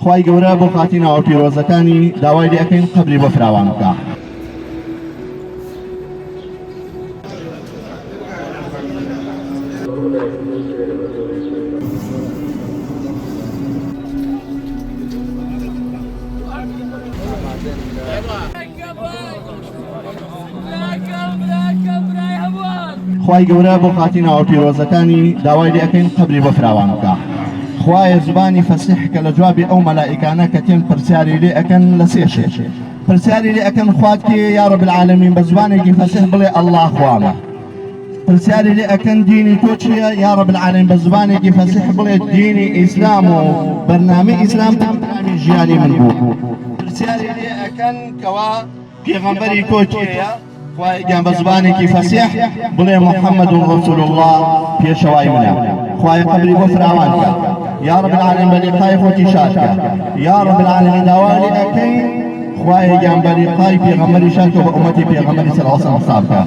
خوای گەورە بۆ خاتینە ئەو پیرۆزەکانی داوای لێ ئەەکەین قەبری بۆ فراوان بکە. خوای گەورە بۆ خاتینە ئەو پیرۆزەکانی داوای لێ ئەەکەین قەبری بۆ فراوان بکە. خوایە زبانی فەسیح کە لە جوابی ئەو مەلائیکانە کە تێن پرسیاری لێ ئەەکەن لە سێ شێ پرسیاری لێ ئەەکەن خوات کێ یا رب العالمین بە زبانێکی فەسیح بڵێ ئەڵڵا خوامە. پرسیاری لێ ئەەکەن دینی تۆ چییە یا رب العالمین بە زبانێکی فەسیح بڵێ دینی ئیسلام و بەرنامەی ئیسلام بەرنامەی ژیانی من بوو. پرسیاری لێ ئەەکەن کەوا پێغەمبەری تۆ کێیە خوایگیان بە زبانێکی فەسیح بڵێ محەممەد ڕەسوول الله پێشەوای منە. خوای قەبری بۆ فراوان کە یا رب العالمین بە لقای خۆتی شاد کە یا رب العالمین داوای لێ ئەەکەین خوایگیان بە لقای پێغەمبەری شاد کە بە ئومەتی پێغەمبەری صلی الله علیه و سلم حساب کە.